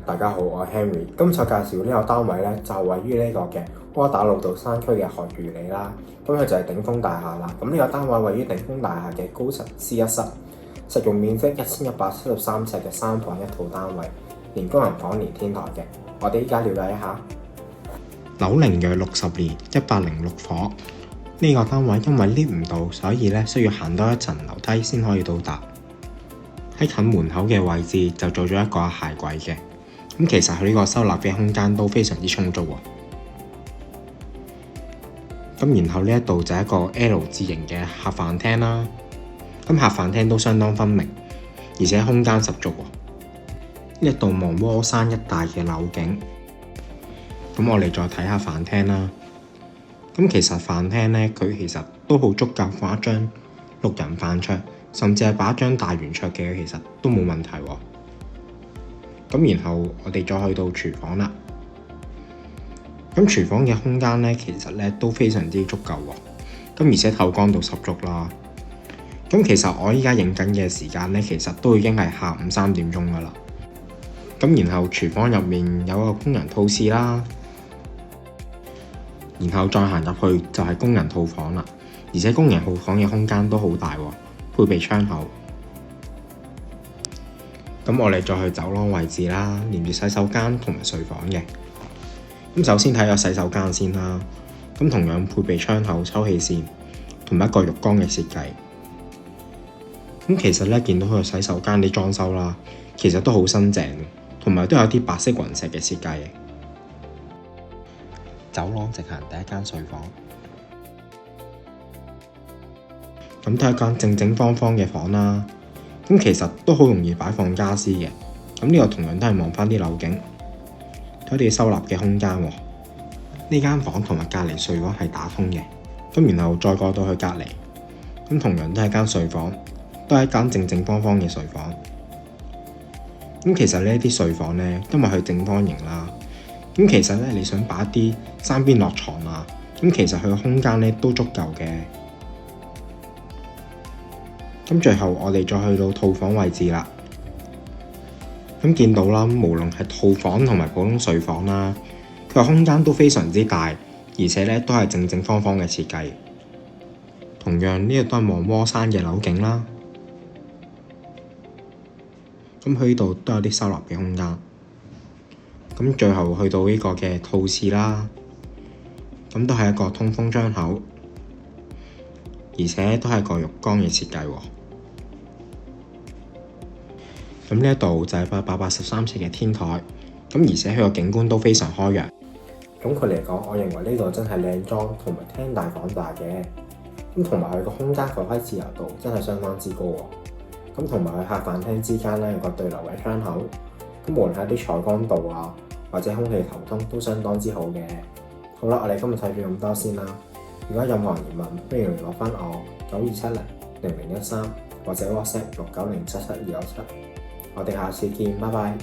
大家好，我係 Henry。今次介紹呢個單位咧，就位於呢個嘅窩打老道山區嘅學漁里啦。咁佢就係頂峰大廈啦。咁呢個單位位於頂峰大廈嘅高層 C1 室，實用面積1173尺嘅3房1套單位，連工人房連天台嘅。我哋依家了解一下。樓齡約60年，106伙。呢個單位因為 lift 唔到，所以咧需要行多一層樓梯先可以到達。喺近門口嘅位置就做咗一個鞋櫃嘅。咁其實佢呢個收納嘅空間都非常之充足喎。咁然後呢一度就係一個 L 字形嘅客飯廳啦。咁客飯廳都相當分明，而且空間十足喎。呢一度望窩山一帶嘅樓景。咁我哋再睇下飯廳啦。咁其實飯廳呢，佢其實都好足夠放一張6人飯桌，甚至係擺一張大圓桌嘅，其實都冇問題喎。咁然後我哋再去到廚房啦。咁廚房嘅空間呢，其實呢都非常之足夠喎。咁而且透光度十足啦。咁其實我依家影緊嘅時間呢，其實都已經係下午3點鐘噶啦。咁然後廚房入面有個工人套廁啦，然後再行入去就係工人套房啦。而且工人套房嘅空間都好大喎，配備窗口。咁我哋再去走廊位置啦，連住洗手間同埋睡房嘅。咁首先睇下洗手間先啦。咁同樣配備窗口、抽氣扇同埋一個浴缸嘅設計。咁其實咧見到佢個洗手間啲裝修啦，其實都好新淨，同埋都有啲白色雲石嘅設計。走廊直行第一間睡房。咁都係一間正正方方嘅房啦。咁其實都好容易擺放家私嘅。咁呢個同樣都係望翻啲樓景，睇啲收納嘅空間喎。呢間房同埋隔離睡房係打通嘅。咁然後再過到去隔離，咁同樣都係間睡房，都係一間正正方方嘅睡房。咁其實呢啲睡房呢，因為佢正方形啦，咁其實呢，你想擺啲三邊落床啊，咁其實佢個空間呢都足夠嘅。咁最後我哋再去到套房位置啦。咁見到啦，無論係套房同埋普通睡房啦，佢個空間都非常之大，而且咧都係正正方方嘅設計。同樣呢度都係望窩山嘅樓景啦。咁佢呢度都有啲收納嘅空間。咁最後去到呢個嘅套廁啦，咁都係一個通風窗口，而且都係個浴缸嘅設計喎。咁呢一度就係883尺嘅天台，咁而且佢個景觀都非常開揚。總括嚟講，我認為呢度真係靚裝同埋廳大房大嘅。咁同埋佢個空間發揮自由度真係相當之高喎。咁同埋佢客飯廳之間咧有個對流嘅窗口，咁無論係啲採光度啊或者空氣流通都相當之好嘅。好啦，我哋今日睇咗咁多先啦。如果有任何疑問，歡迎聯絡翻我92700013或者 WhatsApp 69077297。我哋下次見，拜拜。